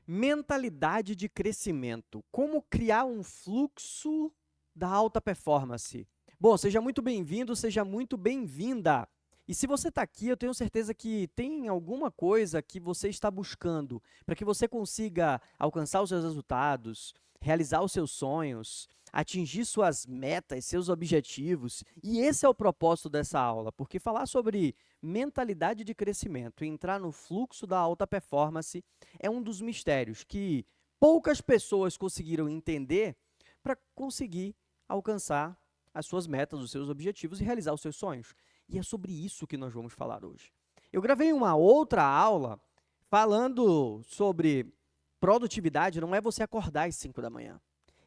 Mentalidade de crescimento. Como criar um fluxo da alta performance? Bom, seja muito bem-vindo, seja muito bem-vinda. E se você está aqui, eu tenho certeza que tem alguma coisa que você está buscando para que você consiga alcançar os seus resultados, realizar os seus sonhos, atingir suas metas, seus objetivos. E esse é o propósito dessa aula, porque falar sobre mentalidade de crescimento e entrar no fluxo da alta performance é um dos mistérios que poucas pessoas conseguiram entender para conseguir alcançar as suas metas, os seus objetivos e realizar os seus sonhos. E é sobre isso que nós vamos falar hoje. Eu gravei uma outra aula falando sobre produtividade, não é você acordar às 5 da manhã.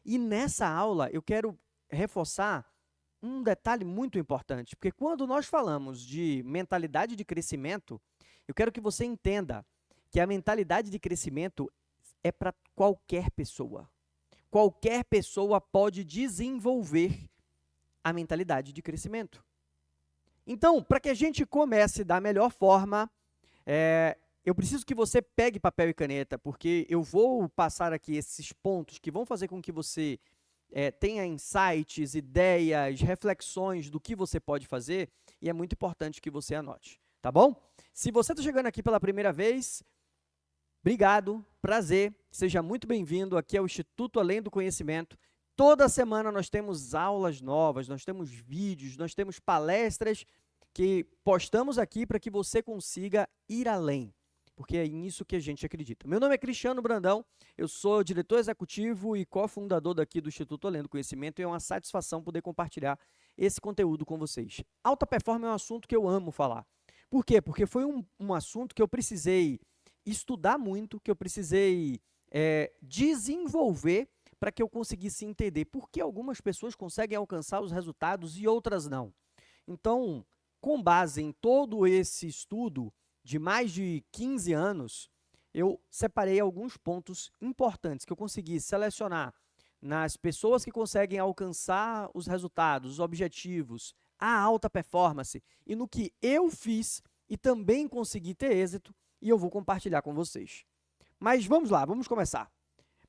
E nessa aula eu quero reforçar um detalhe muito importante, porque quando nós falamos de mentalidade de crescimento, eu quero que você entenda que a mentalidade de crescimento é para qualquer pessoa. Qualquer pessoa pode desenvolver a mentalidade de crescimento. Então, para que a gente comece da melhor forma, eu preciso que você pegue papel e caneta, porque eu vou passar aqui esses pontos que vão fazer com que você tenha insights, ideias, reflexões do que você pode fazer, e é muito importante que você anote, tá bom? Se você está chegando aqui pela primeira vez, obrigado, prazer, seja muito bem-vindo aqui ao Instituto Além do Conhecimento. Toda semana nós temos aulas novas, nós temos vídeos, nós temos palestras que postamos aqui para que você consiga ir além, porque é nisso que a gente acredita. Meu nome é Cristiano Brandão, eu sou diretor executivo e cofundador daqui do Instituto Além do Conhecimento e é uma satisfação poder compartilhar esse conteúdo com vocês. Alta performance é um assunto que eu amo falar. Por quê? Porque foi um assunto que eu precisei estudar muito, que eu precisei desenvolver para que eu conseguisse entender por que algumas pessoas conseguem alcançar os resultados e outras não. Então, com base em todo esse estudo de mais de 15 anos, eu separei alguns pontos importantes que eu consegui selecionar nas pessoas que conseguem alcançar os resultados, os objetivos, a alta performance e no que eu fiz e também consegui ter êxito e eu vou compartilhar com vocês. Mas vamos lá, vamos começar.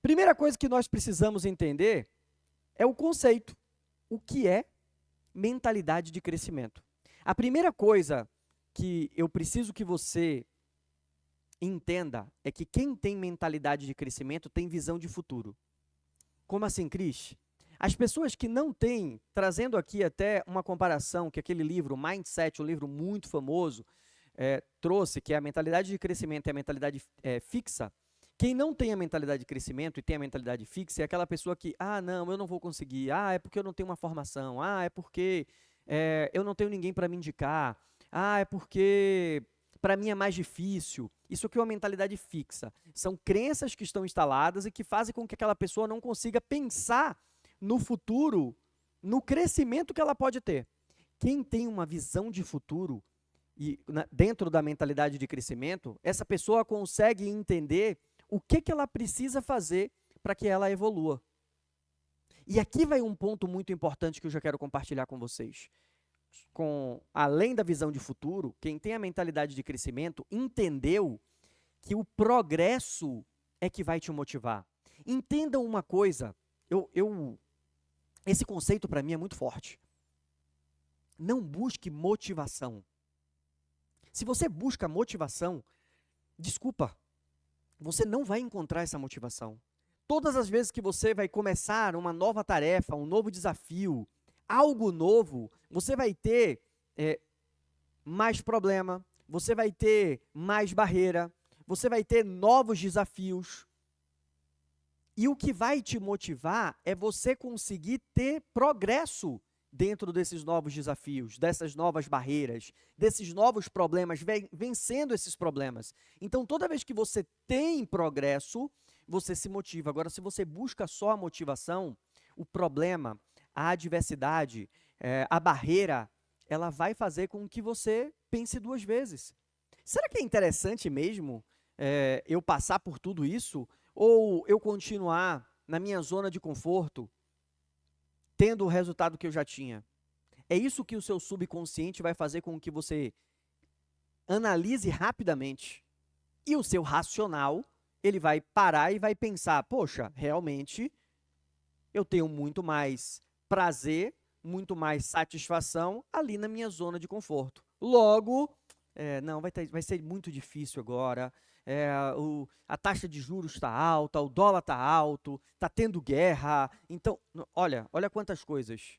Primeira coisa que nós precisamos entender é o conceito. O que é mentalidade de crescimento? A primeira coisa que eu preciso que você entenda é que quem tem mentalidade de crescimento tem visão de futuro. Como assim, Cris? As pessoas que não têm, trazendo aqui até uma comparação que aquele livro, Mindset, um livro muito famoso, trouxe, que é a mentalidade de crescimento e a mentalidade fixa. Quem não tem a mentalidade de crescimento e tem a mentalidade fixa é aquela pessoa que, não, eu não vou conseguir, é porque eu não tenho uma formação, é porque eu não tenho ninguém para me indicar, é porque para mim é mais difícil. Isso aqui é uma mentalidade fixa. São crenças que estão instaladas e que fazem com que aquela pessoa não consiga pensar no futuro, no crescimento que ela pode ter. Quem tem uma visão de futuro, e dentro da mentalidade de crescimento, essa pessoa consegue entender o que ela precisa fazer para que ela evolua. E aqui vai um ponto muito importante que eu já quero compartilhar com vocês. Além da visão de futuro, quem tem a mentalidade de crescimento entendeu que o progresso é que vai te motivar. Entendam uma coisa, esse conceito para mim é muito forte. Não busque motivação. Se você busca motivação, desculpa, você não vai encontrar essa motivação. Todas as vezes que você vai começar uma nova tarefa, um novo desafio, algo novo, você vai ter mais problema, você vai ter mais barreira, você vai ter novos desafios. E o que vai te motivar é você conseguir ter progresso dentro desses novos desafios, dessas novas barreiras, desses novos problemas, vencendo esses problemas. Então, toda vez que você tem progresso, você se motiva. Agora, se você busca só a motivação, o problema, a adversidade, a barreira, ela vai fazer com que você pense duas vezes. Será que é interessante mesmo eu passar por tudo isso? Ou eu continuar na minha zona de conforto, tendo o resultado que eu já tinha? É isso que o seu subconsciente vai fazer com que você analise rapidamente. E o seu racional ele vai parar e vai pensar, poxa, realmente eu tenho muito mais prazer, muito mais satisfação ali na minha zona de conforto. Logo, não, vai ser muito difícil agora. A taxa de juros está alta, o dólar está alto, está tendo guerra. Então, olha quantas coisas.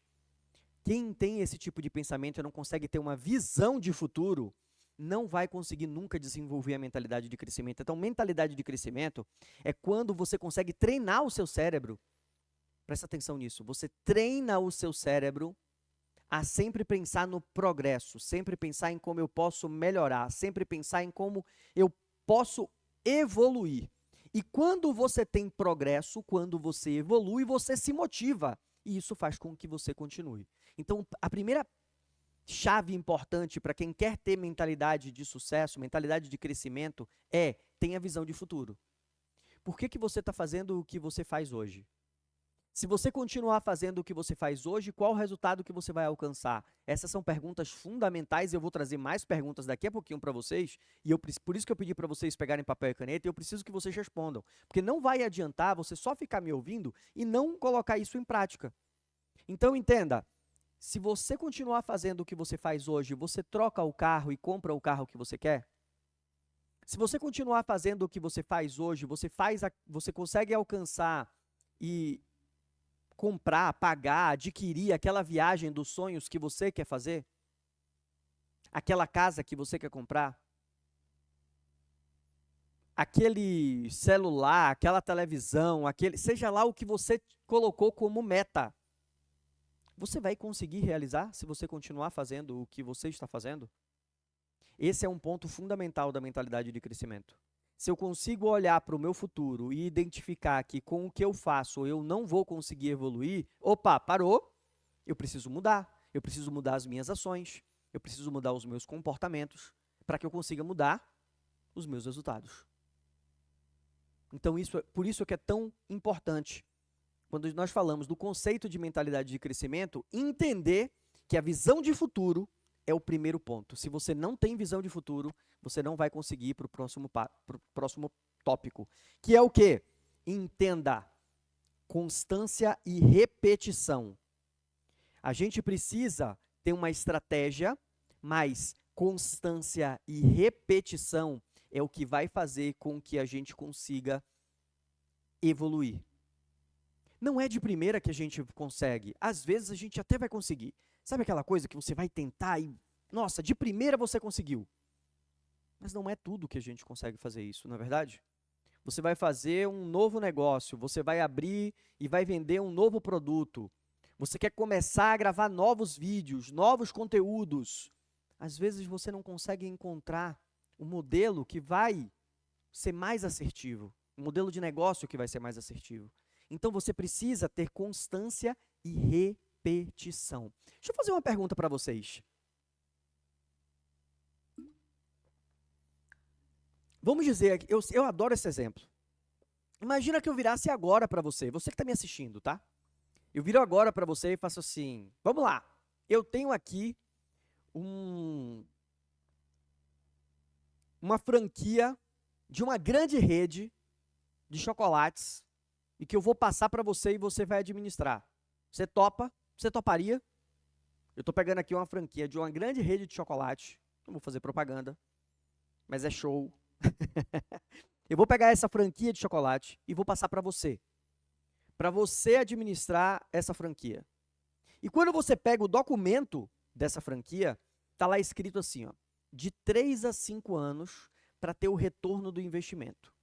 Quem tem esse tipo de pensamento e não consegue ter uma visão de futuro, não vai conseguir nunca desenvolver a mentalidade de crescimento. Então, mentalidade de crescimento é quando você consegue treinar o seu cérebro. Presta atenção nisso. Você treina o seu cérebro a sempre pensar no progresso, sempre pensar em como eu posso melhorar, sempre pensar em como eu posso evoluir. E quando você tem progresso, quando você evolui, você se motiva. E isso faz com que você continue. Então, a primeira chave importante para quem quer ter mentalidade de sucesso, mentalidade de crescimento, tenha visão de futuro. Por que você está fazendo o que você faz hoje? Se você continuar fazendo o que você faz hoje, qual o resultado que você vai alcançar? Essas são perguntas fundamentais e eu vou trazer mais perguntas daqui a pouquinho para vocês. E por isso que eu pedi para vocês pegarem papel e caneta e eu preciso que vocês respondam. Porque não vai adiantar você só ficar me ouvindo e não colocar isso em prática. Então entenda, se você continuar fazendo o que você faz hoje, você troca o carro e compra o carro que você quer? Se você continuar fazendo o que você faz hoje, você consegue alcançar e comprar, pagar, adquirir aquela viagem dos sonhos que você quer fazer? Aquela casa que você quer comprar? Aquele celular, aquela televisão, seja lá o que você colocou como meta. Você vai conseguir realizar se você continuar fazendo o que você está fazendo? Esse é um ponto fundamental da mentalidade de crescimento. Se eu consigo olhar para o meu futuro e identificar que com o que eu faço eu não vou conseguir evoluir, opa, parou, eu preciso mudar as minhas ações, eu preciso mudar os meus comportamentos para que eu consiga mudar os meus resultados. Então, por isso que é tão importante, quando nós falamos do conceito de mentalidade de crescimento, entender que a visão de futuro é o primeiro ponto. Se você não tem visão de futuro, você não vai conseguir ir para o próximo tópico, que é o quê? Entenda, constância e repetição. A gente precisa ter uma estratégia, mas constância e repetição é o que vai fazer com que a gente consiga evoluir. Não é de primeira que a gente consegue. Às vezes a gente até vai conseguir. Sabe aquela coisa que você vai tentar e, nossa, de primeira você conseguiu. Mas não é tudo que a gente consegue fazer isso, não é verdade? Você vai fazer um novo negócio, você vai abrir e vai vender um novo produto. Você quer começar a gravar novos vídeos, novos conteúdos. Às vezes você não consegue encontrar um modelo que vai ser mais assertivo, um modelo de negócio que vai ser mais assertivo. Então você precisa ter constância e repetição. Deixa eu fazer uma pergunta para vocês. Vamos dizer, eu adoro esse exemplo. Imagina que eu virasse agora para você que está me assistindo, tá? Eu viro agora para você e faço assim, vamos lá, eu tenho aqui uma franquia de uma grande rede de chocolates e que eu vou passar para você e você vai administrar. Você topa? Você toparia? Eu estou pegando aqui uma franquia de uma grande rede de chocolate, não vou fazer propaganda, mas é show. Eu vou pegar essa franquia de chocolate e vou passar para você administrar essa franquia. E quando você pega o documento dessa franquia, está lá escrito assim, ó, de 3 a 5 anos para ter o retorno do investimento.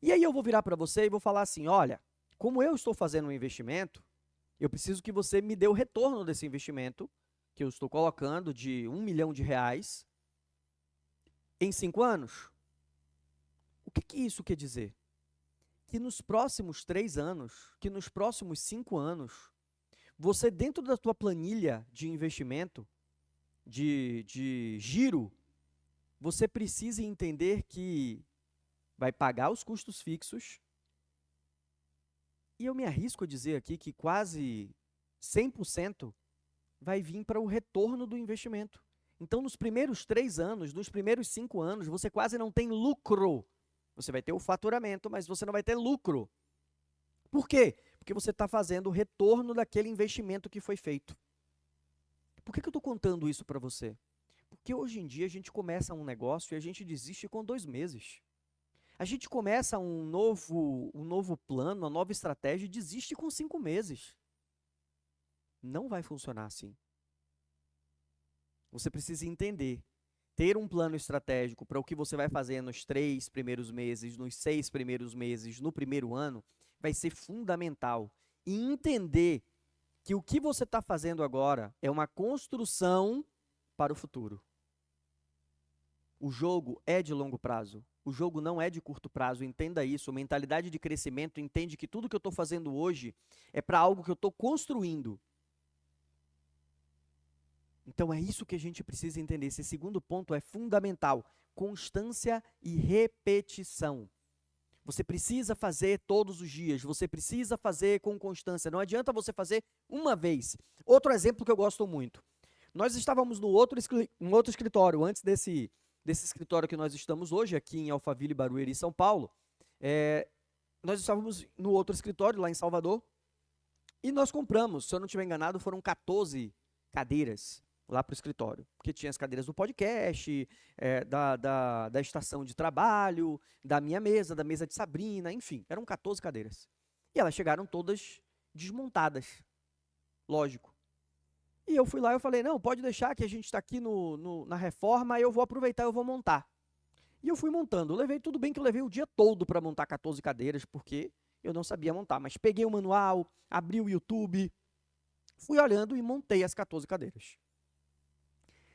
E aí eu vou virar para você e vou falar assim, olha, como eu estou fazendo um investimento, eu preciso que você me dê o retorno desse investimento que eu estou colocando de R$1 milhão em 5 anos. O que isso quer dizer? Que nos próximos 3 anos, que nos próximos 5 anos, você dentro da tua planilha de investimento, de giro, você precisa entender que vai pagar os custos fixos, e eu me arrisco a dizer aqui que quase 100% vai vir para o retorno do investimento. Então, nos primeiros 3 anos, nos primeiros 5 anos, você quase não tem lucro. Você vai ter o faturamento, mas você não vai ter lucro. Por quê? Porque você está fazendo o retorno daquele investimento que foi feito. Por que eu estou contando isso para você? Porque hoje em dia a gente começa um negócio e a gente desiste com 2 meses. A gente começa um novo plano, uma nova estratégia e desiste com 5 meses. Não vai funcionar assim. Você precisa entender, ter um plano estratégico para o que você vai fazer nos 3 primeiros meses, nos 6 primeiros meses, no primeiro ano, vai ser fundamental. E entender que o que você está fazendo agora é uma construção para o futuro. O jogo é de longo prazo. O jogo não é de curto prazo, entenda isso. Mentalidade de crescimento entende que tudo que eu estou fazendo hoje é para algo que eu estou construindo. Então é isso que a gente precisa entender. Esse segundo ponto é fundamental. Constância e repetição. Você precisa fazer todos os dias, você precisa fazer com constância. Não adianta você fazer uma vez. Outro exemplo que eu gosto muito. Nós estávamos no outro escritório, antes desse escritório que nós estamos hoje, aqui em Alphaville, Barueri, São Paulo. Nós estávamos no outro escritório, lá em Salvador, e nós compramos, se eu não estiver enganado, foram 14 cadeiras lá para o escritório, porque tinha as cadeiras do podcast, da estação de trabalho, da minha mesa, da mesa de Sabrina, enfim, eram 14 cadeiras. E elas chegaram todas desmontadas, lógico. E eu fui lá e falei, não, pode deixar que a gente está aqui na reforma, eu vou aproveitar e eu vou montar. E eu fui montando, tudo bem que eu levei o dia todo para montar 14 cadeiras, porque eu não sabia montar, mas peguei o manual, abri o YouTube, fui olhando e montei as 14 cadeiras.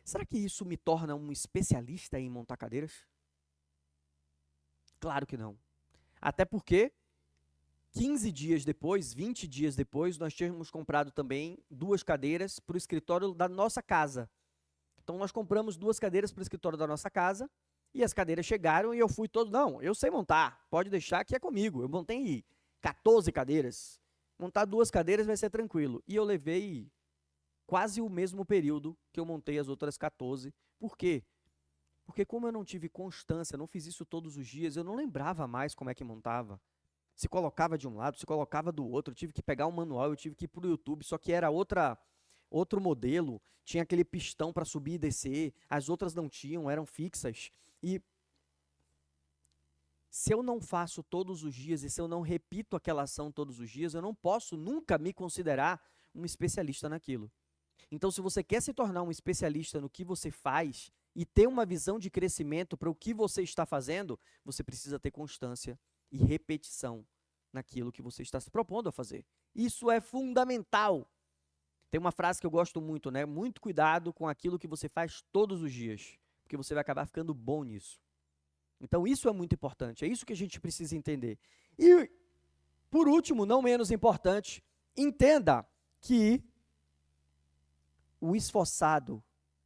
Será que isso me torna um especialista em montar cadeiras? Claro que não. Até porque 15 dias depois, 20 dias depois, nós tínhamos comprado também 2 cadeiras para o escritório da nossa casa. Então nós compramos 2 cadeiras para o escritório da nossa casa e as cadeiras chegaram e eu fui todo, não, eu sei montar, pode deixar que é comigo. Eu montei 14 cadeiras. Montar 2 cadeiras vai ser tranquilo. E eu levei quase o mesmo período que eu montei as outras 14. Por quê? Porque como eu não tive constância, não fiz isso todos os dias, eu não lembrava mais como é que montava. Se colocava de um lado, se colocava do outro, eu tive que pegar um manual, eu tive que ir para o YouTube, só que era outro modelo, tinha aquele pistão para subir e descer, as outras não tinham, eram fixas. E se eu não faço todos os dias e se eu não repito aquela ação todos os dias, eu não posso nunca me considerar um especialista naquilo. Então, se você quer se tornar um especialista no que você faz e ter uma visão de crescimento para o que você está fazendo, você precisa ter constância e repetição naquilo que você está se propondo a fazer. Isso é fundamental. Tem uma frase que eu gosto muito, né? Muito cuidado com aquilo que você faz todos os dias, porque você vai acabar ficando bom nisso. Então, isso é muito importante, é isso que a gente precisa entender. E, por último, não menos importante, entenda que o esforçado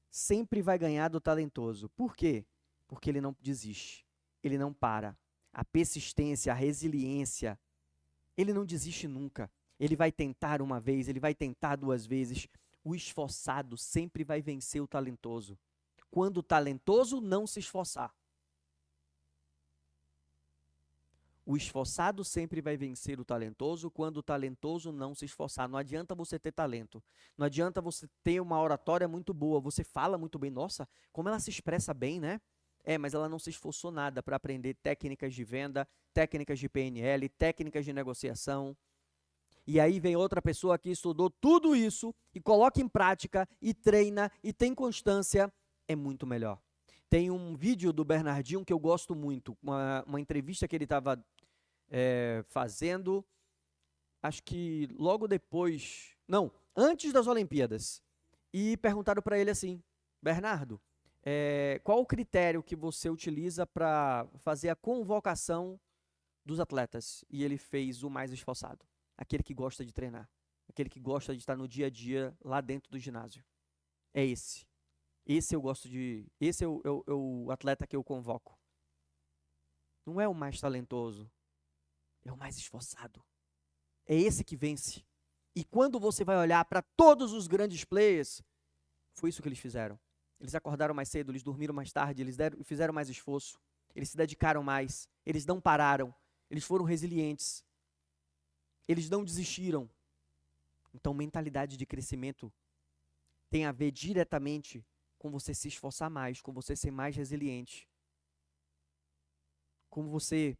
sempre vai ganhar do talentoso. Por quê? Porque ele não desiste, ele não para. A persistência, a resiliência, ele não desiste nunca. Ele vai tentar uma vez, ele vai tentar 2 vezes. O esforçado sempre vai vencer o talentoso. Quando o talentoso não se esforçar. O esforçado sempre vai vencer o talentoso quando o talentoso não se esforçar. Não adianta você ter talento. Não adianta você ter uma oratória muito boa. Você fala muito bem. Nossa, como ela se expressa bem, né? Mas ela não se esforçou nada para aprender técnicas de venda, técnicas de PNL, técnicas de negociação. E aí vem outra pessoa que estudou tudo isso e coloca em prática e treina e tem constância. É muito melhor. Tem um vídeo do Bernardinho que eu gosto muito, uma entrevista que ele estava fazendo, acho que logo depois, não, antes das Olimpíadas, e perguntaram para ele assim, Bernardo, qual o critério que você utiliza para fazer a convocação dos atletas? E ele fez o mais esforçado, aquele que gosta de treinar, aquele que gosta de estar no dia a dia lá dentro do ginásio. É esse. Esse eu gosto de... Esse é o atleta que eu convoco. Não é o mais talentoso. É o mais esforçado. É esse que vence. E quando você vai olhar para todos os grandes players, foi isso que eles fizeram. Eles acordaram mais cedo, eles dormiram mais tarde, eles fizeram mais esforço. eles se dedicaram mais, eles não pararam, eles foram resilientes, eles não desistiram. Então, mentalidade de crescimento tem a ver diretamente com você se esforçar mais, com você ser mais resiliente, com você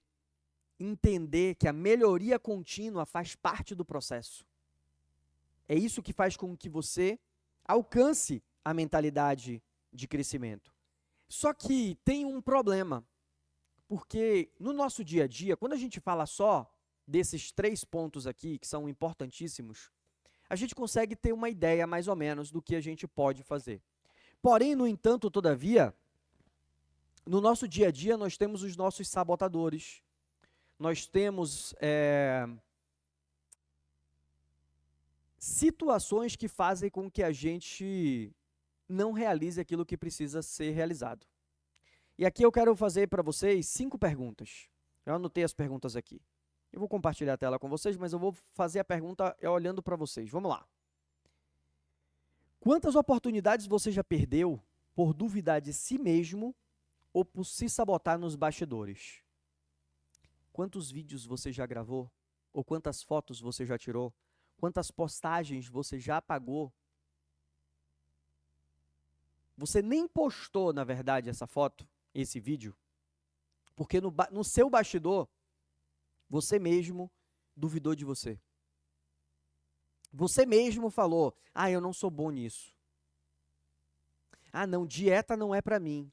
entender que a melhoria contínua faz parte do processo. É isso que faz com que você alcance a mentalidade de crescimento. Só que tem um problema, porque no nosso dia a dia, quando a gente fala só desses 3 pontos aqui, que são importantíssimos, a gente consegue ter uma ideia mais ou menos do que a gente pode fazer. Porém, no entanto, todavia, no nosso dia a dia nós temos os nossos sabotadores, nós temos situações que fazem com que a gente não realize aquilo que precisa ser realizado. E aqui eu quero fazer para vocês 5 perguntas. Eu anotei as perguntas aqui. Eu vou compartilhar a tela com vocês, mas eu vou fazer a pergunta olhando para vocês. Vamos lá. Quantas oportunidades você já perdeu por duvidar de si mesmo ou por se sabotar nos bastidores? Quantos vídeos você já gravou? Ou quantas fotos você já tirou? Quantas postagens você já apagou? Você nem postou, na verdade, essa foto, esse vídeo, porque no seu bastidor, você mesmo duvidou de você. Você mesmo falou, eu não sou bom nisso. Não, dieta não é para mim.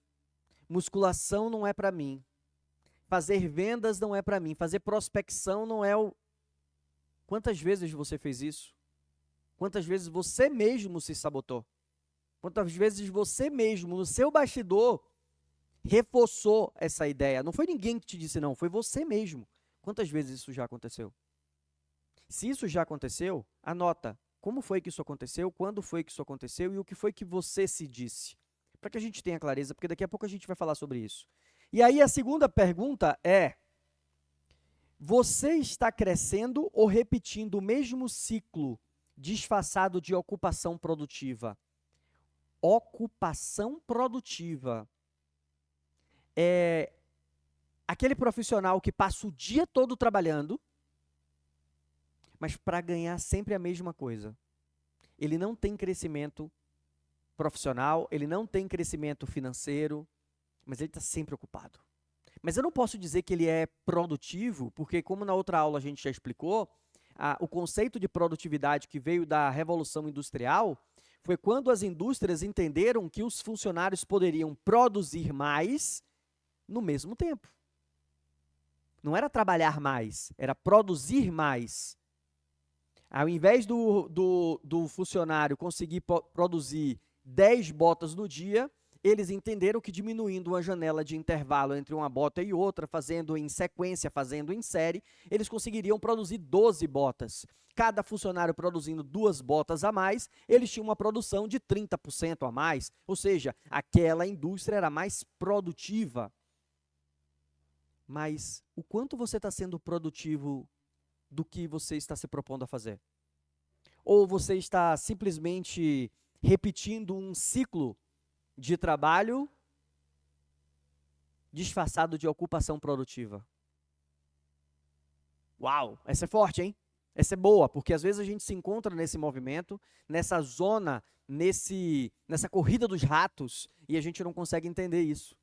Musculação não é para mim. Fazer vendas não é para mim. Fazer prospecção não é o... Quantas vezes você fez isso? Quantas vezes você mesmo se sabotou? Quantas vezes você mesmo, no seu bastidor, reforçou essa ideia? Não foi ninguém que te disse não, foi você mesmo. Quantas vezes isso já aconteceu? Se isso já aconteceu, anota como foi que isso aconteceu, quando foi que isso aconteceu e o que foi que você se disse. Para que a gente tenha clareza, porque daqui a pouco a gente vai falar sobre isso. E aí a segunda pergunta é: você está crescendo ou repetindo o mesmo ciclo disfarçado de ocupação produtiva? Ocupação produtiva é aquele profissional que passa o dia todo trabalhando, mas para ganhar sempre a mesma coisa. Ele não tem crescimento profissional, ele não tem crescimento financeiro, mas ele está sempre ocupado. Mas eu não posso dizer que ele é produtivo, porque como na outra aula a gente já explicou, o conceito de produtividade que veio da Revolução Industrial foi quando as indústrias entenderam que os funcionários poderiam produzir mais no mesmo tempo. Não era trabalhar mais, era produzir mais. Ao invés do funcionário conseguir produzir 10 botas no dia, eles entenderam que diminuindo uma janela de intervalo entre uma bota e outra, fazendo em sequência, fazendo em série, eles conseguiriam produzir 12 botas. Cada funcionário produzindo 2 botas a mais, eles tinham uma produção de 30% a mais, ou seja, aquela indústria era mais produtiva. Mas o quanto você está sendo produtivo do que você está se propondo a fazer? Ou você está simplesmente repetindo um ciclo de trabalho disfarçado de ocupação produtiva? Uau, essa é forte, hein? Essa é boa, porque às vezes a gente se encontra nesse movimento, nessa zona, nessa corrida dos ratos, e a gente não consegue entender isso.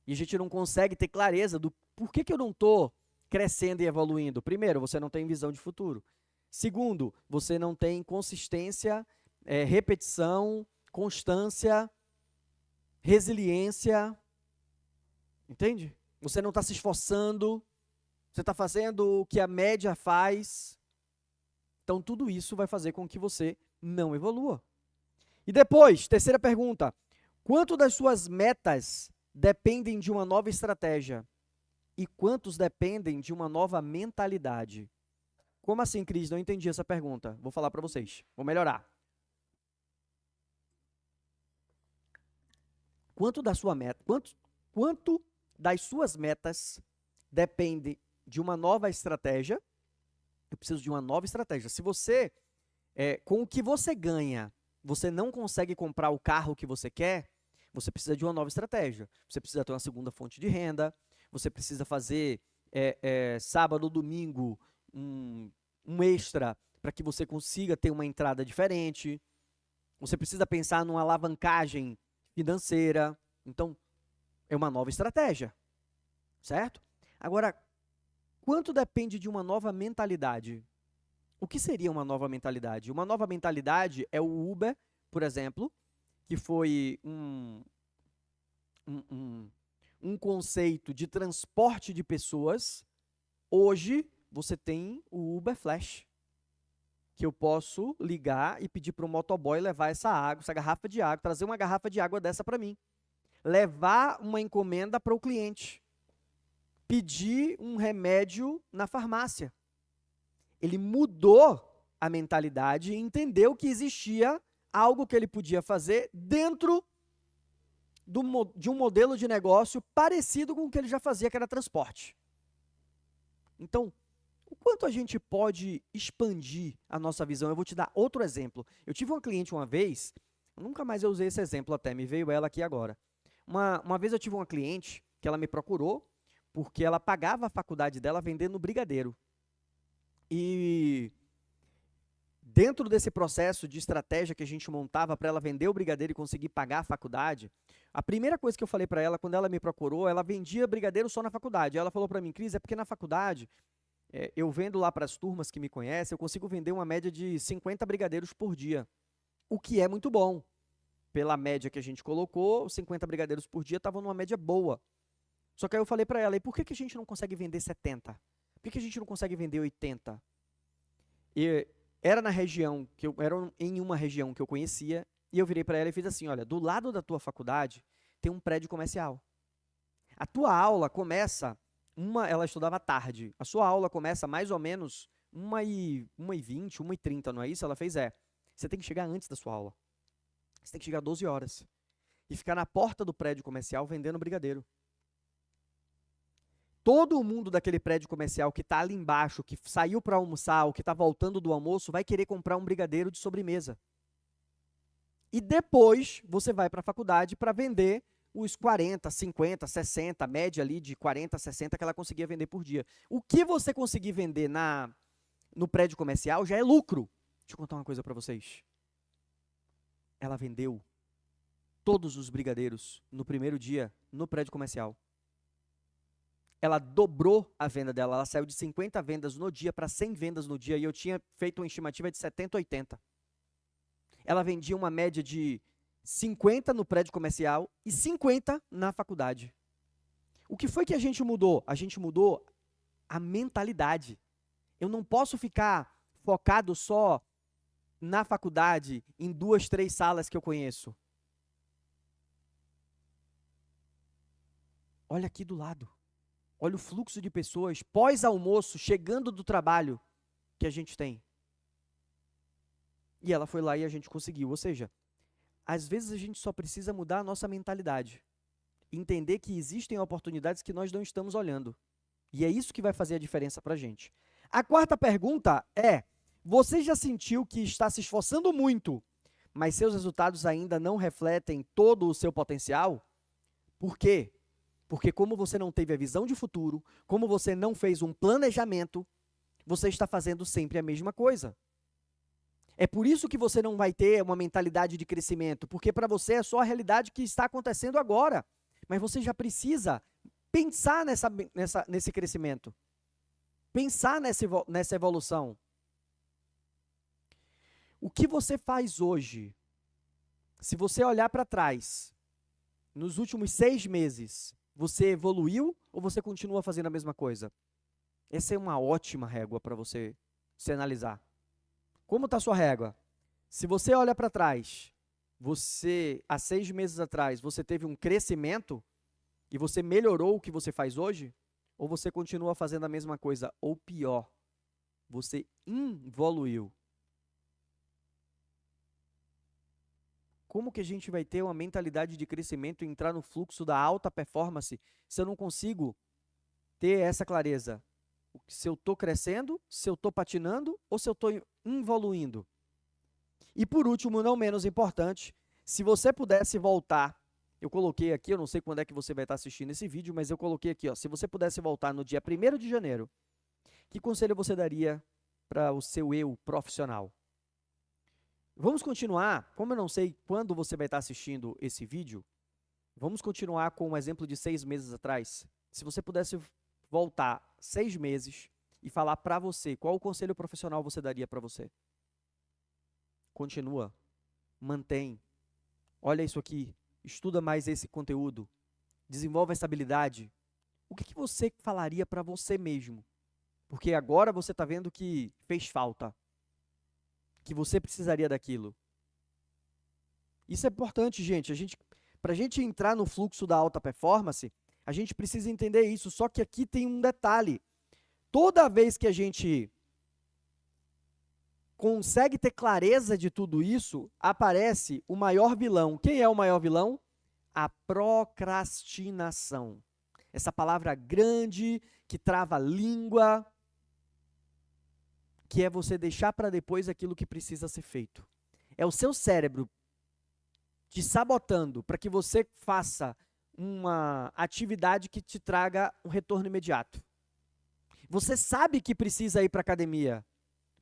E a gente não consegue ter clareza do porquê que eu não estou crescendo e evoluindo. Primeiro, você não tem visão de futuro. Segundo, você não tem consistência, repetição, constância, resiliência. Entende? Você não está se esforçando, você está fazendo o que a média faz. Então, tudo isso vai fazer com que você não evolua. E depois, terceira pergunta: quanto das suas metas dependem de uma nova estratégia? E quantos dependem de uma nova mentalidade? Como assim, Cris? Não entendi essa pergunta. Vou falar para vocês. Vou melhorar. Quanto das suas metas depende de uma nova estratégia? Eu preciso de uma nova estratégia. Se você, com o que você ganha, você não consegue comprar o carro que você quer, Você precisa de uma nova estratégia. Você precisa ter uma segunda fonte de renda. Você precisa fazer sábado ou domingo um extra para que você consiga ter uma entrada diferente. Você precisa pensar numa alavancagem financeira. Então, é uma nova estratégia, certo? Agora, quanto depende de uma nova mentalidade? O que seria uma nova mentalidade? Uma nova mentalidade é o Uber, por exemplo, que foi um conceito de transporte de pessoas. Hoje, você tem o Uber Flash, que eu posso ligar e pedir para o motoboy levar essa água, essa garrafa de água, trazer uma garrafa de água dessa para mim. Levar uma encomenda para o cliente. Pedir um remédio na farmácia. Ele mudou a mentalidade e entendeu que existia algo que ele podia fazer dentro de um modelo de negócio parecido com o que ele já fazia, que era transporte. Então, o quanto a gente pode expandir a nossa visão? Eu vou te dar outro exemplo. Eu tive uma cliente uma vez, nunca mais eu usei esse exemplo até, me veio ela aqui agora. Uma vez eu tive uma cliente que ela me procurou porque ela pagava a faculdade dela vendendo brigadeiro. E dentro desse processo de estratégia que a gente montava para ela vender o brigadeiro e conseguir pagar a faculdade, a primeira coisa que eu falei para ela, quando ela me procurou, ela vendia brigadeiro só na faculdade. Ela falou para mim, Cris, é porque na faculdade, eu vendo lá para as turmas que me conhecem, eu consigo vender uma média de 50 brigadeiros por dia, o que é muito bom. Pela média que a gente colocou, 50 brigadeiros por dia estavam numa média boa. Só que aí eu falei para ela, e por que a gente não consegue vender 70? Por que a gente não consegue vender 80? E era em uma região que eu conhecia, e eu virei para ela e fiz assim, olha, do lado da tua faculdade tem um prédio comercial. A tua aula começa, ela estudava à tarde, a sua aula começa mais ou menos 1h20, 1h30, não é isso? Ela fez, você tem que chegar antes da sua aula. Você tem que chegar 12 horas. E ficar na porta do prédio comercial vendendo brigadeiro. Todo mundo daquele prédio comercial que está ali embaixo, que saiu para almoçar, ou que está voltando do almoço, vai querer comprar um brigadeiro de sobremesa. E depois você vai para a faculdade para vender os 40, 50, 60, a média ali de 40, 60 que ela conseguia vender por dia. O que você conseguir vender no prédio comercial já é lucro. Deixa eu contar uma coisa para vocês. Ela vendeu todos os brigadeiros no primeiro dia no prédio comercial. Ela dobrou a venda dela, ela saiu de 50 vendas no dia para 100 vendas no dia, e eu tinha feito uma estimativa de 70, 80. Ela vendia uma média de 50 no prédio comercial e 50 na faculdade. O que foi que a gente mudou? A gente mudou a mentalidade. Eu não posso ficar focado só na faculdade, em 2, 3 salas que eu conheço. Olha aqui do lado. Olha o fluxo de pessoas pós-almoço, chegando do trabalho, que a gente tem. E ela foi lá e a gente conseguiu. Ou seja, às vezes a gente só precisa mudar a nossa mentalidade. Entender que existem oportunidades que nós não estamos olhando. E é isso que vai fazer a diferença para a gente. A quarta pergunta é, você já sentiu que está se esforçando muito, mas seus resultados ainda não refletem todo o seu potencial? Por quê? Porque como você não teve a visão de futuro, como você não fez um planejamento, você está fazendo sempre a mesma coisa. É por isso que você não vai ter uma mentalidade de crescimento, porque para você é só a realidade que está acontecendo agora. Mas você já precisa pensar nesse crescimento, pensar nessa evolução. O que você faz hoje, se você olhar para trás, nos últimos 6 meses, você evoluiu ou você continua fazendo a mesma coisa? Essa é uma ótima régua para você se analisar. Como está a sua régua? Se você olha para trás, há 6 meses atrás, você teve um crescimento e você melhorou o que você faz hoje? Ou você continua fazendo a mesma coisa? Ou pior, você involuiu? Como que a gente vai ter uma mentalidade de crescimento e entrar no fluxo da alta performance se eu não consigo ter essa clareza? Se eu estou crescendo, se eu estou patinando ou se eu estou evoluindo? E por último, não menos importante, se você pudesse voltar, Eu coloquei aqui, eu não sei quando é que você vai estar assistindo esse vídeo, mas eu coloquei aqui, ó, se você pudesse voltar no dia 1º de janeiro, que conselho você daria para o seu eu profissional? Vamos continuar, como eu não sei quando você vai estar assistindo esse vídeo, vamos continuar com um exemplo de 6 meses atrás. Se você pudesse voltar 6 meses e falar para você qual o conselho profissional você daria para você? Continua, mantém, olha isso aqui, estuda mais esse conteúdo, desenvolve essa habilidade. O que você falaria para você mesmo? Porque agora você está vendo que fez falta, que você precisaria daquilo. Isso é importante, gente. Para a gente entrar no fluxo da alta performance, a gente precisa entender isso. Só que aqui tem um detalhe. Toda vez que a gente consegue ter clareza de tudo isso, aparece o maior vilão. Quem é o maior vilão? A procrastinação. Essa palavra grande, que trava a língua, que é você deixar para depois aquilo que precisa ser feito. É o seu cérebro te sabotando para que você faça uma atividade que te traga um retorno imediato. Você sabe que precisa ir para a academia,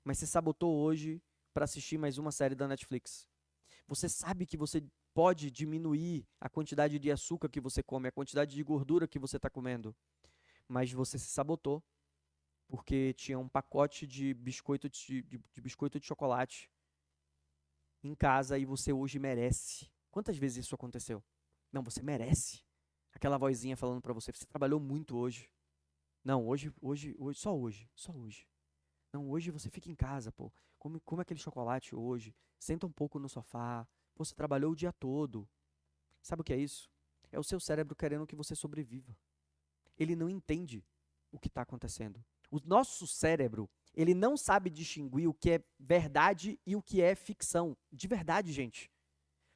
mas você sabotou hoje para assistir mais uma série da Netflix. Você sabe que você pode diminuir a quantidade de açúcar que você come, a quantidade de gordura que você está comendo, mas você se sabotou porque tinha um pacote de biscoito de chocolate em casa e você hoje merece. Quantas vezes isso aconteceu? Não, você merece. Aquela vozinha falando para você, você trabalhou muito hoje. Não, só hoje. Não, hoje você fica em casa, pô. Come aquele chocolate hoje. Senta um pouco no sofá. Pô, você trabalhou o dia todo. Sabe o que é isso? É o seu cérebro querendo que você sobreviva. Ele não entende o que está acontecendo. O nosso cérebro, ele não sabe distinguir o que é verdade e o que é ficção. De verdade, gente.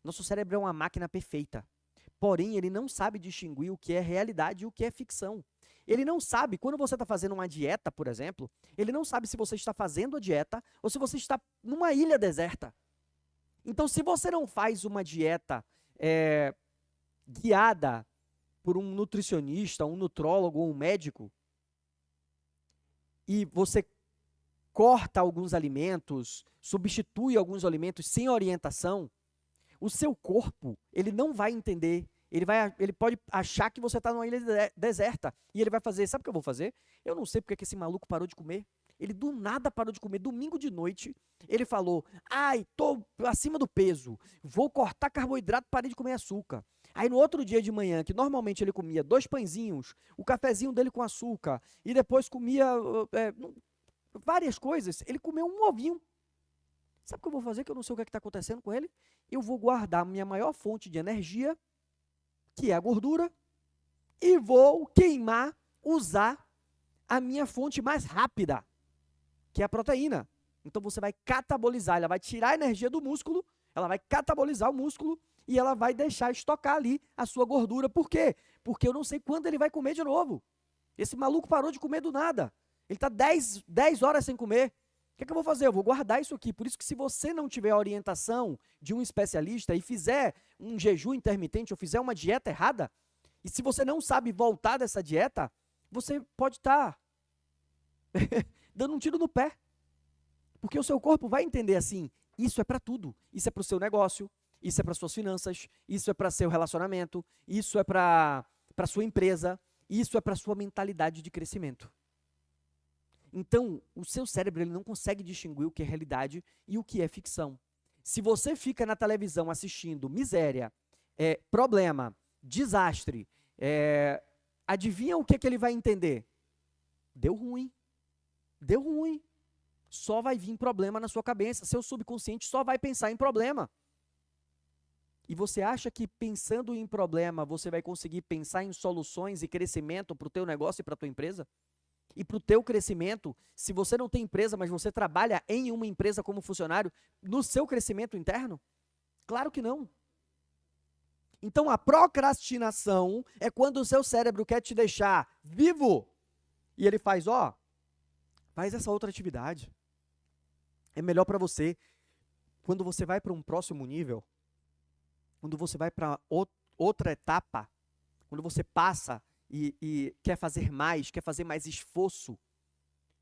Nosso cérebro é uma máquina perfeita. Porém, ele não sabe distinguir o que é realidade e o que é ficção. Ele não sabe, quando você está fazendo uma dieta, por exemplo, ele não sabe se você está fazendo a dieta ou se você está numa ilha deserta. Então, se você não faz uma dieta guiada por um nutricionista, um nutrólogo ou um médico, e você corta alguns alimentos, substitui alguns alimentos sem orientação, o seu corpo, ele não vai entender. Ele pode achar que você está numa ilha deserta. E ele vai fazer, sabe o que eu vou fazer? Eu não sei porque que esse maluco parou de comer. Ele do nada parou de comer. Domingo de noite, ele falou, ai, tô acima do peso, vou cortar carboidrato, parei de comer açúcar. Aí no outro dia de manhã, que normalmente ele comia 2 pãezinhos, o cafezinho dele com açúcar, e depois comia várias coisas, ele comeu um ovinho. Sabe o que eu vou fazer, que eu não sei o que está acontecendo com ele? Eu vou guardar minha maior fonte de energia, que é a gordura, e vou queimar, usar a minha fonte mais rápida, que é a proteína. Então você vai catabolizar, ela vai tirar a energia do músculo, ela vai catabolizar o músculo e ela vai deixar estocar ali a sua gordura. Por quê? Porque eu não sei quando ele vai comer de novo. Esse maluco parou de comer do nada. Ele está 10 horas sem comer. O que eu vou fazer? Eu vou guardar isso aqui. Por isso que se você não tiver a orientação de um especialista e fizer um jejum intermitente ou fizer uma dieta errada, e se você não sabe voltar dessa dieta, você pode estar dando um tiro no pé. Porque o seu corpo vai entender assim, isso é para tudo. Isso é para o seu negócio, isso é para suas finanças, isso é para seu relacionamento, isso é para sua empresa, isso é para sua mentalidade de crescimento. Então, o seu cérebro ele não consegue distinguir o que é realidade e o que é ficção. Se você fica na televisão assistindo miséria, problema, desastre, adivinha o que ele vai entender? Deu ruim. Deu ruim. Só vai vir problema na sua cabeça. Seu subconsciente só vai pensar em problema. E você acha que pensando em problema, você vai conseguir pensar em soluções e crescimento para o teu negócio e para a tua empresa? E para o teu crescimento, se você não tem empresa, mas você trabalha em uma empresa como funcionário, no seu crescimento interno? Claro que não. Então, a procrastinação é quando o seu cérebro quer te deixar vivo. E ele faz, faz essa outra atividade. É melhor para você. Quando você vai para um próximo nível, quando você vai para outra etapa, quando você passa e quer fazer mais esforço,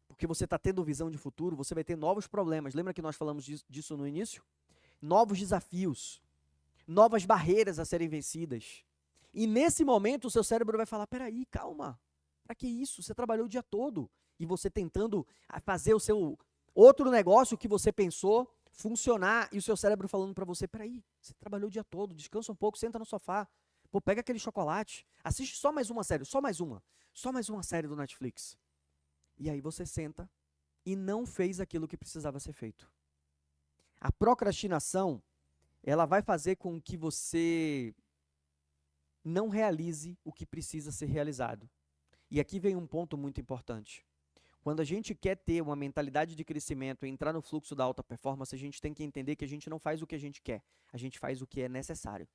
porque você está tendo visão de futuro, você vai ter novos problemas. Lembra que nós falamos disso no início? Novos desafios, novas barreiras a serem vencidas. E nesse momento o seu cérebro vai falar, peraí, calma, para que isso? Você trabalhou o dia todo. E você tentando fazer o seu outro negócio que você pensou funcionar, e o seu cérebro falando para você, peraí, você trabalhou o dia todo, descansa um pouco, senta no sofá, pô, pega aquele chocolate, assiste só mais uma série, só mais uma série do Netflix. E aí você senta e não fez aquilo que precisava ser feito. A procrastinação, ela vai fazer com que você não realize o que precisa ser realizado. E aqui vem um ponto muito importante. Quando a gente quer ter uma mentalidade de crescimento e entrar no fluxo da alta performance, a gente tem que entender que a gente não faz o que a gente quer, a gente faz o que é necessário.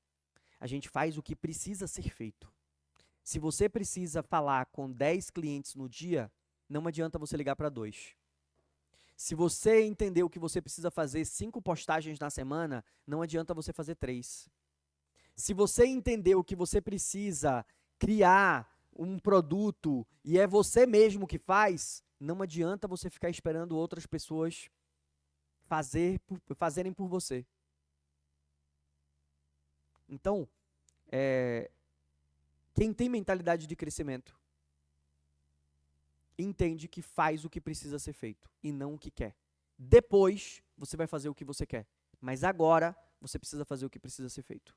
A gente faz o que precisa ser feito. Se você precisa falar com 10 clientes no dia, não adianta você ligar para 2. Se você entendeu que você precisa fazer 5 postagens na semana, não adianta você fazer 3. Se você entendeu que você precisa criar um produto e é você mesmo que faz, não adianta você ficar esperando outras pessoas fazerem por você. Então, quem tem mentalidade de crescimento entende que faz o que precisa ser feito e não o que quer. Depois, você vai fazer o que você quer. Mas agora, você precisa fazer o que precisa ser feito.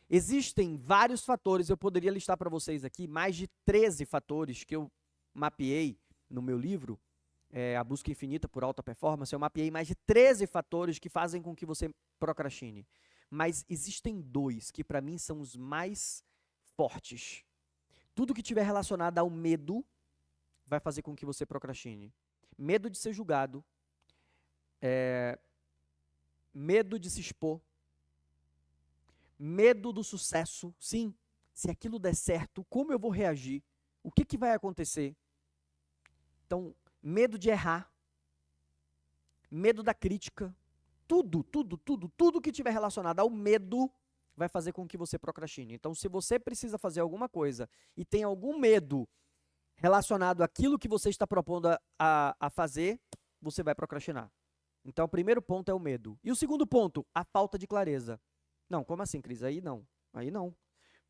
Existem vários fatores, eu poderia listar para vocês aqui, mais de 13 fatores que eu mapeei no meu livro, A Busca Infinita por Alta Performance. Eu mapeei mais de 13 fatores que fazem com que você procrastine. Mas existem 2 que para mim são os mais fortes. Tudo que tiver relacionado ao medo vai fazer com que você procrastine. Medo de ser julgado, medo de se expor, medo do sucesso. Sim, se aquilo der certo, como eu vou reagir? O que vai acontecer? Então, medo de errar, medo da crítica, tudo que tiver relacionado ao medo vai fazer com que você procrastine. Então, se você precisa fazer alguma coisa e tem algum medo relacionado àquilo que você está propondo a fazer, você vai procrastinar. Então, o primeiro ponto é o medo. E o segundo ponto, a falta de clareza. Não, como assim, Cris? Aí não.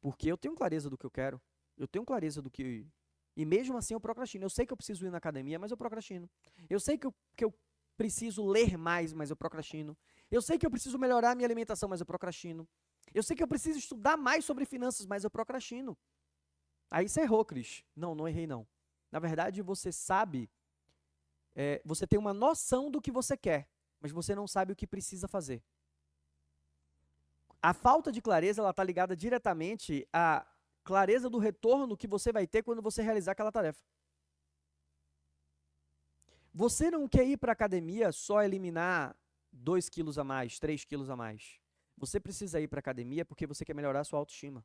Porque eu tenho clareza do que eu quero. Eu tenho clareza do que... E mesmo assim eu procrastino. Eu sei que eu preciso ir na academia, mas eu procrastino. Eu sei que eu preciso ler mais, mas eu procrastino. Eu sei que eu preciso melhorar a minha alimentação, mas eu procrastino. Eu sei que eu preciso estudar mais sobre finanças, mas eu procrastino. Aí você errou, Cris. Não errei não. Na verdade, você sabe, você tem uma noção do que você quer, mas você não sabe o que precisa fazer. A falta de clareza, ela está ligada diretamente à clareza do retorno que você vai ter quando você realizar aquela tarefa. Você não quer ir para a academia só eliminar 2 quilos a mais, 3 quilos a mais. Você precisa ir para a academia porque você quer melhorar a sua autoestima.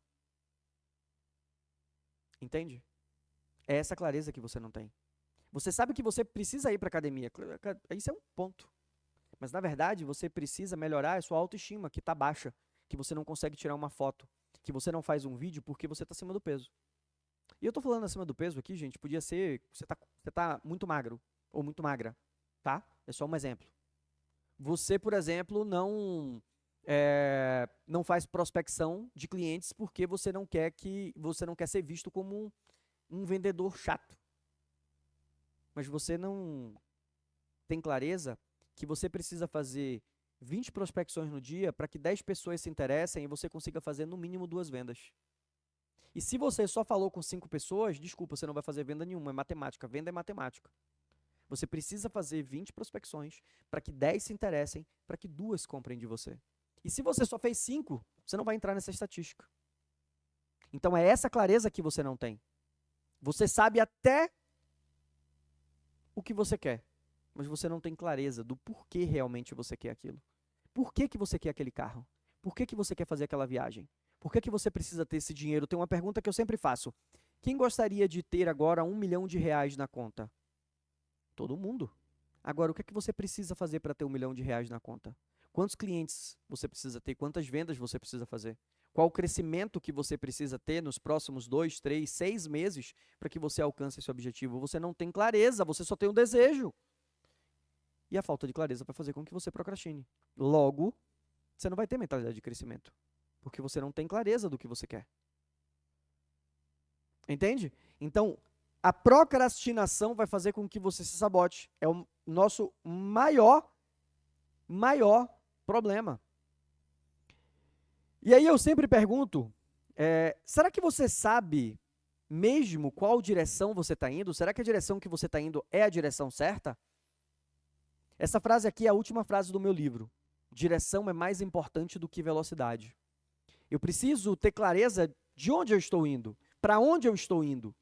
Entende? É essa clareza que você não tem. Você sabe que você precisa ir para a academia. Isso é um ponto. Mas, na verdade, você precisa melhorar a sua autoestima, que está baixa, que você não consegue tirar uma foto, que você não faz um vídeo porque você está acima do peso. E eu estou falando acima do peso aqui, gente, podia ser você tá muito magro ou muito magra, tá? É só um exemplo. Você, por exemplo, não faz prospecção de clientes porque você não quer ser visto como um vendedor chato. Mas você não tem clareza que você precisa fazer 20 prospecções no dia para que 10 pessoas se interessem e você consiga fazer no mínimo 2 vendas. E se você só falou com 5 pessoas, desculpa, você não vai fazer venda nenhuma, é matemática, venda é matemática. Você precisa fazer 20 prospecções para que 10 se interessem, para que 2 comprem de você. E se você só fez 5, você não vai entrar nessa estatística. Então é essa clareza que você não tem. Você sabe até o que você quer, mas você não tem clareza do porquê realmente você quer aquilo. Por que você quer aquele carro? Por que você quer fazer aquela viagem? Por que você precisa ter esse dinheiro? Tem uma pergunta que eu sempre faço. Quem gostaria de ter agora R$1 milhão na conta? Todo mundo. Agora, o que você precisa fazer para ter R$1 milhão na conta? Quantos clientes você precisa ter? Quantas vendas você precisa fazer? Qual o crescimento que você precisa ter nos próximos 2, 3, 6 meses para que você alcance esse objetivo? Você não tem clareza, você só tem um desejo. E a falta de clareza vai fazer com que você procrastine. Logo, você não vai ter mentalidade de crescimento, porque você não tem clareza do que você quer. Entende? Então, a procrastinação vai fazer com que você se sabote. É o nosso maior problema. E aí eu sempre pergunto, será que você sabe mesmo qual direção você está indo? Será que a direção que você está indo é a direção certa? Essa frase aqui é a última frase do meu livro. Direção é mais importante do que velocidade. Eu preciso ter clareza de onde eu estou indo, para onde eu estou indo.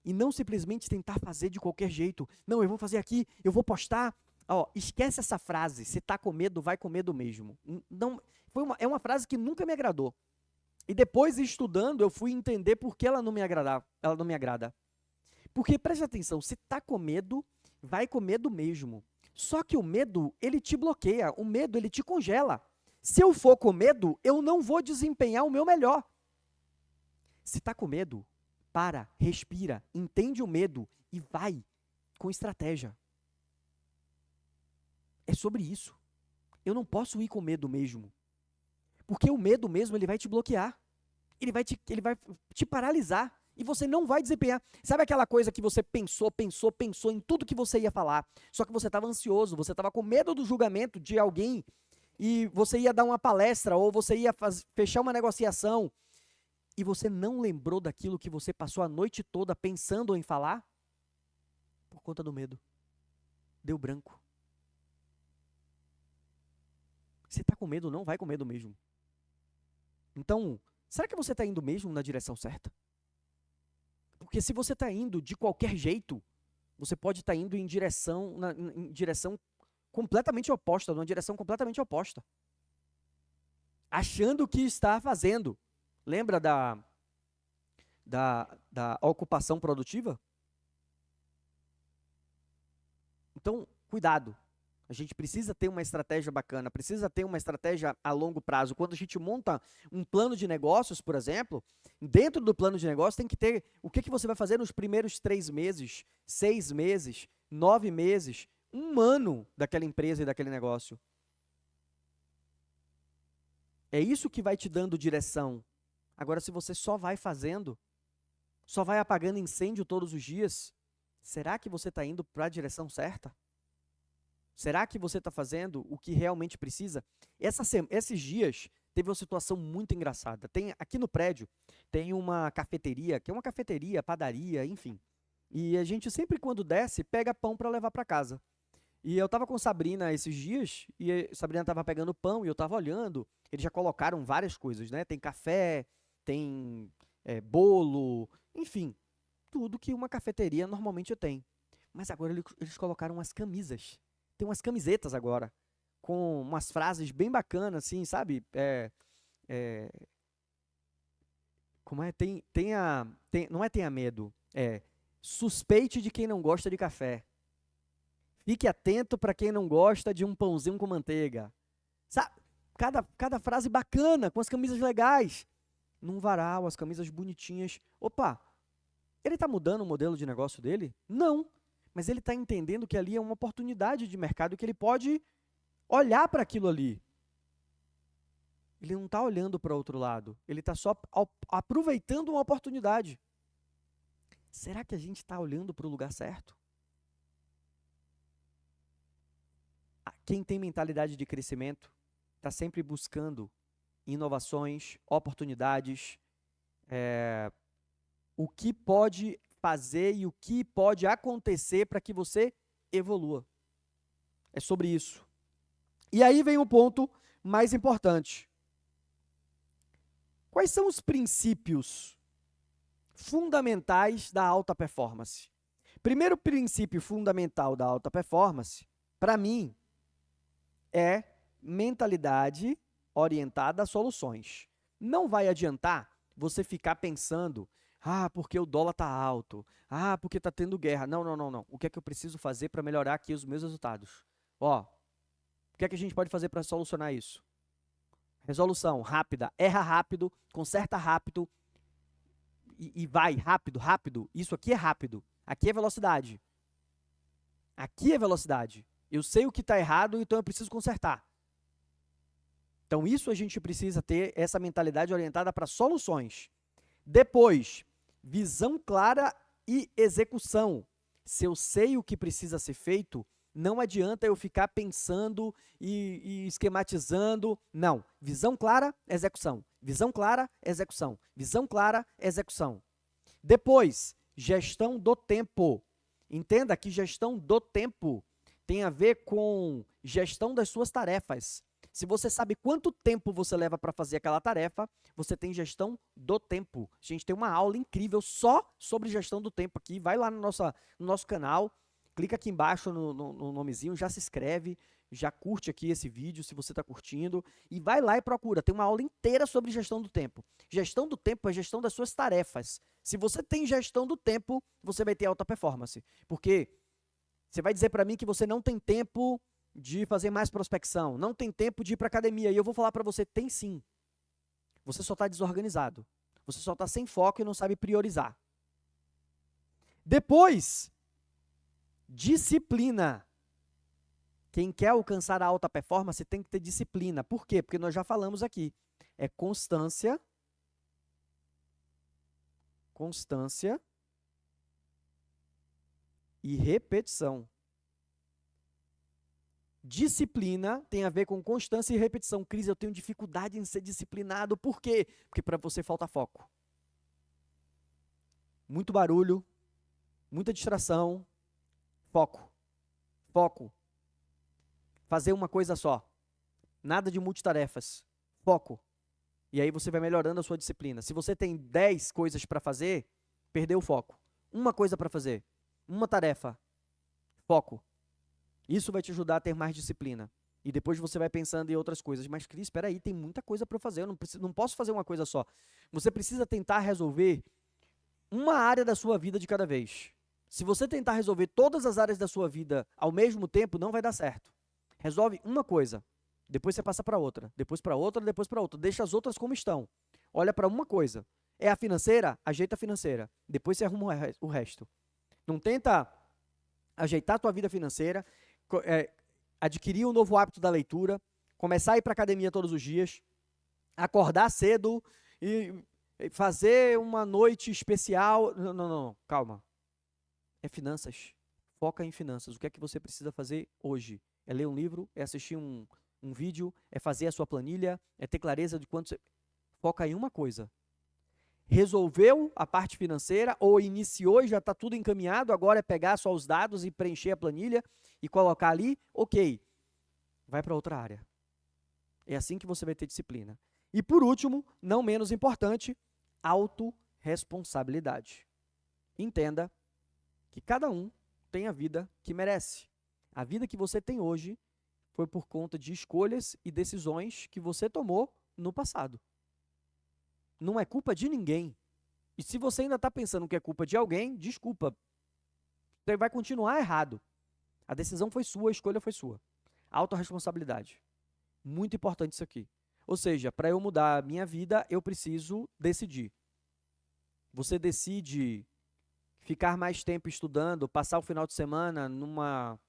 E não simplesmente tentar fazer de qualquer jeito. Não, eu vou fazer aqui, eu vou postar. Esquece essa frase, se está com medo, vai com medo mesmo. Não, é uma frase que nunca me agradou. E depois, estudando, eu fui entender por que ela não me agrada. Porque, preste atenção, se está com medo, vai com medo mesmo. Só que o medo, ele te bloqueia, o medo, ele te congela. Se eu for com medo, eu não vou desempenhar o meu melhor. Se está com medo, para, respira, entende o medo e vai com estratégia. É sobre isso. Eu não posso ir com medo mesmo. Porque o medo mesmo, ele vai te bloquear. Ele vai te paralisar. E você não vai desempenhar. Sabe aquela coisa que você pensou em tudo que você ia falar, só que você estava ansioso, você estava com medo do julgamento de alguém, e você ia dar uma palestra, ou você ia fechar uma negociação, e você não lembrou daquilo que você passou a noite toda pensando em falar? Por conta do medo. Deu branco. Se está com medo, não vai com medo mesmo. Então, será que você está indo mesmo na direção certa? Porque se você está indo de qualquer jeito, você pode estar indo em direção completamente oposta, numa direção completamente oposta. Achando que está fazendo. Lembra da ocupação produtiva? Então, cuidado. A gente precisa ter uma estratégia bacana, precisa ter uma estratégia a longo prazo. Quando a gente monta um plano de negócios, por exemplo, dentro do plano de negócios tem que ter o que você vai fazer nos primeiros 3 meses, 6 meses, 9 meses, 1 ano daquela empresa e daquele negócio. É isso que vai te dando direção. Agora, se você só vai fazendo, só vai apagando incêndio todos os dias, será que você está indo para a direção certa? Será que você está fazendo o que realmente precisa? Esses dias, teve uma situação muito engraçada. Aqui no prédio, tem uma cafeteria, que é uma cafeteria, padaria, enfim. E a gente sempre, quando desce, pega pão para levar para casa. E eu estava com Sabrina esses dias, e a Sabrina estava pegando pão, e eu estava olhando. Eles já colocaram várias coisas, né? Tem café, tem bolo, enfim. Tudo que uma cafeteria normalmente tem. Mas agora eles colocaram umas camisas. Tem umas camisetas agora, com umas frases bem bacanas, assim, sabe? Como é? Não é tenha medo, suspeite de quem não gosta de café. Fique atento para quem não gosta de um pãozinho com manteiga. Sabe? Cada frase bacana, com as camisas legais. Num varal, as camisas bonitinhas. Opa, ele está mudando o modelo de negócio dele? Não. Mas ele está entendendo que ali é uma oportunidade de mercado, que ele pode olhar para aquilo ali. Ele não está olhando para outro lado. Ele está só aproveitando uma oportunidade. Será que a gente está olhando para o lugar certo? Quem tem mentalidade de crescimento está sempre buscando inovações, oportunidades, o que pode fazer e o que pode acontecer para que você evolua. É sobre isso. E aí vem o ponto mais importante. Quais são os princípios fundamentais da alta performance? Primeiro princípio fundamental da alta performance, para mim, é mentalidade orientada a soluções. Não vai adiantar você ficar pensando, porque o dólar está alto, porque está tendo guerra. Não. O que é que eu preciso fazer para melhorar aqui os meus resultados? O que é que a gente pode fazer para solucionar isso? Resolução rápida, erra rápido, conserta rápido e vai rápido, rápido. Isso aqui é rápido. Aqui é velocidade. Aqui é velocidade. Eu sei o que está errado, então eu preciso consertar. Então, isso a gente precisa ter, essa mentalidade orientada para soluções. Depois, visão clara e execução. Se eu sei o que precisa ser feito, não adianta eu ficar pensando e esquematizando. Não. Visão clara, execução. Visão clara, execução. Visão clara, execução. Depois, gestão do tempo. Entenda que gestão do tempo tem a ver com gestão das suas tarefas. Se você sabe quanto tempo você leva para fazer aquela tarefa, você tem gestão do tempo. A gente tem uma aula incrível só sobre gestão do tempo aqui. Vai lá no nosso canal, clica aqui embaixo no nomezinho, já se inscreve, já curte aqui esse vídeo se você está curtindo e vai lá e procura. Tem uma aula inteira sobre gestão do tempo. Gestão do tempo é gestão das suas tarefas. Se você tem gestão do tempo, você vai ter alta performance. Porque você vai dizer para mim que você não tem tempo de fazer mais prospecção, não tem tempo de ir para academia. E eu vou falar para você, tem sim. Você só está desorganizado. Você só está sem foco e não sabe priorizar. Depois, disciplina. Quem quer alcançar a alta performance tem que ter disciplina. Por quê? Porque nós já falamos aqui. É constância e repetição. Disciplina tem a ver com constância e repetição. Cris, eu tenho dificuldade em ser disciplinado. Por quê? Porque para você falta foco. Muito barulho, muita distração, foco. Foco. Fazer uma coisa só. Nada de multitarefas. Foco. E aí você vai melhorando a sua disciplina. Se você tem 10 coisas para fazer, perdeu o foco. Uma coisa para fazer. Uma tarefa. Foco. Isso vai te ajudar a ter mais disciplina. E depois você vai pensando em outras coisas. Mas, Cris, espera aí, tem muita coisa para fazer. Eu não posso fazer uma coisa só. Você precisa tentar resolver uma área da sua vida de cada vez. Se você tentar resolver todas as áreas da sua vida ao mesmo tempo, não vai dar certo. Resolve uma coisa. Depois você passa para outra. Depois para outra, depois para outra. Deixa as outras como estão. Olha para uma coisa. É a financeira? Ajeita a financeira. Depois você arruma o resto. Não tenta ajeitar a tua vida financeira, adquirir um novo hábito da leitura, começar a ir para a academia todos os dias, acordar cedo e fazer uma noite especial. Não, calma. É finanças. Foca em finanças. O que é que você precisa fazer hoje? É ler um livro, é assistir um vídeo, é fazer a sua planilha, é ter clareza de quanto você... Foca em uma coisa. Resolveu a parte financeira ou iniciou e já está tudo encaminhado, agora é pegar só os dados e preencher a planilha e colocar ali, ok, vai para outra área. É assim que você vai ter disciplina. E por último, não menos importante, autorresponsabilidade. Entenda que cada um tem a vida que merece. A vida que você tem hoje foi por conta de escolhas e decisões que você tomou no passado. Não é culpa de ninguém. E se você ainda está pensando que é culpa de alguém, desculpa. Você vai continuar errado. A decisão foi sua, a escolha foi sua. Autorresponsabilidade. Muito importante isso aqui. Ou seja, para eu mudar a minha vida, eu preciso decidir. Você decide ficar mais tempo estudando, passar o final de semana numa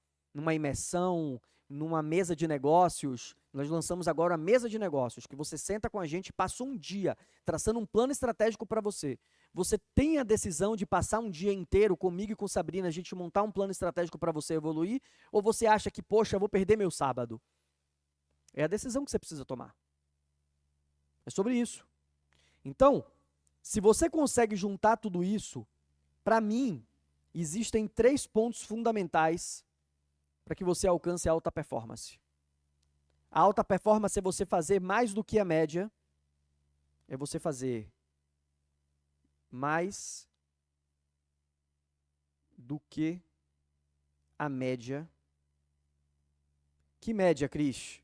imersão, numa mesa de negócios. Nós lançamos agora a mesa de negócios, que você senta com a gente e passa um dia traçando um plano estratégico para você. Você tem a decisão de passar um dia inteiro comigo e com Sabrina, a gente montar um plano estratégico para você evoluir, ou você acha que, poxa, eu vou perder meu sábado? É a decisão que você precisa tomar. É sobre isso. Então, se você consegue juntar tudo isso, para mim, existem 3 pontos fundamentais para que você alcance a alta performance. A alta performance é você fazer mais do que a média, é você fazer mais do que a média. Que média, Cris?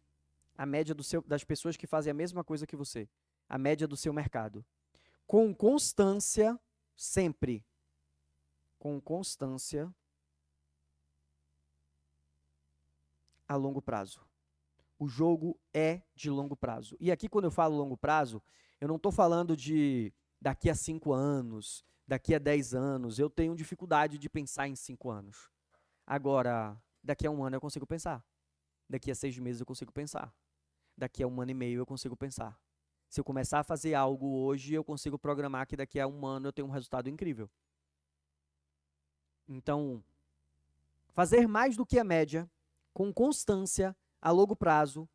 A média das pessoas que fazem a mesma coisa que você. A média do seu mercado. Com constância, sempre. Com constância a longo prazo. O jogo é de longo prazo. E aqui, quando eu falo longo prazo, eu não estou falando de daqui a 5 anos, daqui a 10 anos. Eu tenho dificuldade de pensar em 5 anos. Agora, daqui a 1 ano eu consigo pensar. Daqui a 6 meses eu consigo pensar. Daqui a 1 ano e meio eu consigo pensar. Se eu começar a fazer algo hoje, eu consigo programar que daqui a 1 ano eu tenho um resultado incrível. Então, fazer mais do que a média, com constância, a longo prazo,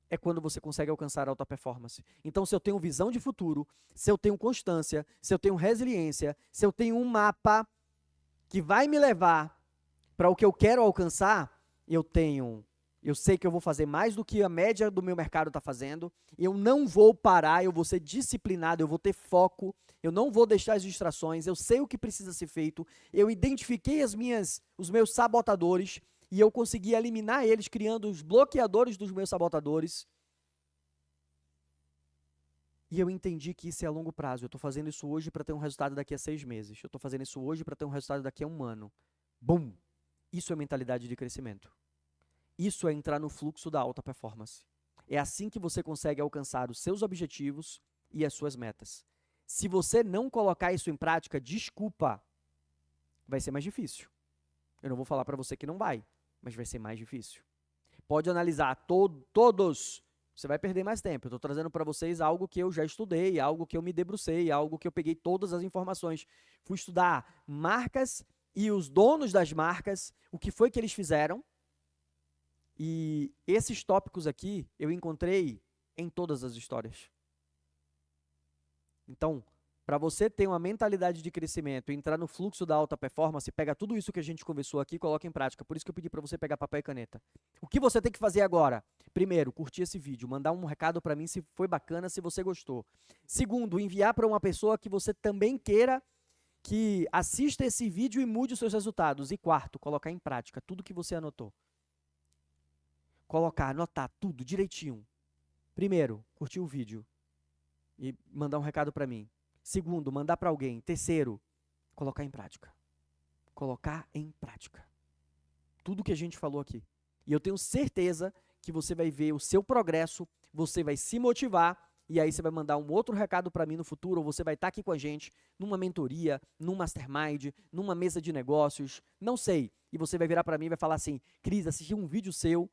é quando você consegue alcançar alta performance. Então, se eu tenho visão de futuro, se eu tenho constância, se eu tenho resiliência, se eu tenho um mapa que vai me levar para o que eu quero alcançar, eu sei que eu vou fazer mais do que a média do meu mercado está fazendo, eu não vou parar, eu vou ser disciplinado, eu vou ter foco, eu não vou deixar as distrações, eu sei o que precisa ser feito, eu identifiquei os meus sabotadores e eu consegui eliminar eles, criando os bloqueadores dos meus sabotadores. E eu entendi que isso é a longo prazo. Eu estou fazendo isso hoje para ter um resultado daqui a 6 meses. Eu estou fazendo isso hoje para ter um resultado daqui a 1 ano. Bum! Isso é mentalidade de crescimento. Isso é entrar no fluxo da alta performance. É assim que você consegue alcançar os seus objetivos e as suas metas. Se você não colocar isso em prática, desculpa, vai ser mais difícil. Eu não vou falar para você que não vai, mas vai ser mais difícil. Pode analisar todos, você vai perder mais tempo. Eu estou trazendo para vocês algo que eu já estudei, algo que eu me debrucei, algo que eu peguei todas as informações. Fui estudar marcas e os donos das marcas, o que foi que eles fizeram. E esses tópicos aqui eu encontrei em todas as histórias. Então, para você ter uma mentalidade de crescimento, entrar no fluxo da alta performance, pega tudo isso que a gente conversou aqui e coloca em prática. Por isso que eu pedi para você pegar papel e caneta. O que você tem que fazer agora? Primeiro, curtir esse vídeo, mandar um recado para mim se foi bacana, se você gostou. Segundo, enviar para uma pessoa que você também queira que assista esse vídeo e mude os seus resultados. E quarto, colocar em prática tudo que você anotou. Anotar tudo direitinho. Primeiro, curtir o vídeo e mandar um recado para mim. Segundo, mandar para alguém. Terceiro, colocar em prática. Colocar em prática. Tudo que a gente falou aqui. E eu tenho certeza que você vai ver o seu progresso, você vai se motivar e aí você vai mandar um outro recado para mim no futuro, ou você vai estar aqui com a gente numa mentoria, num mastermind, numa mesa de negócios, não sei. E você vai virar para mim e vai falar assim: Cris, assisti um vídeo seu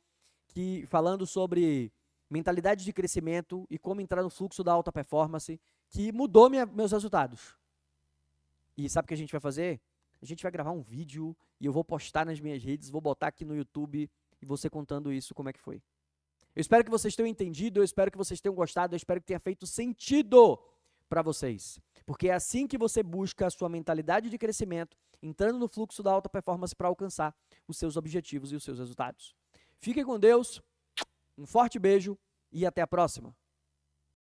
falando sobre mentalidade de crescimento e como entrar no fluxo da alta performance, que mudou meus resultados. E sabe o que a gente vai fazer? A gente vai gravar um vídeo e eu vou postar nas minhas redes, vou botar aqui no YouTube e você contando isso, como é que foi. Eu espero que vocês tenham entendido, eu espero que vocês tenham gostado, eu espero que tenha feito sentido para vocês. Porque é assim que você busca a sua mentalidade de crescimento, entrando no fluxo da alta performance para alcançar os seus objetivos e os seus resultados. Fiquem com Deus, um forte beijo e até a próxima.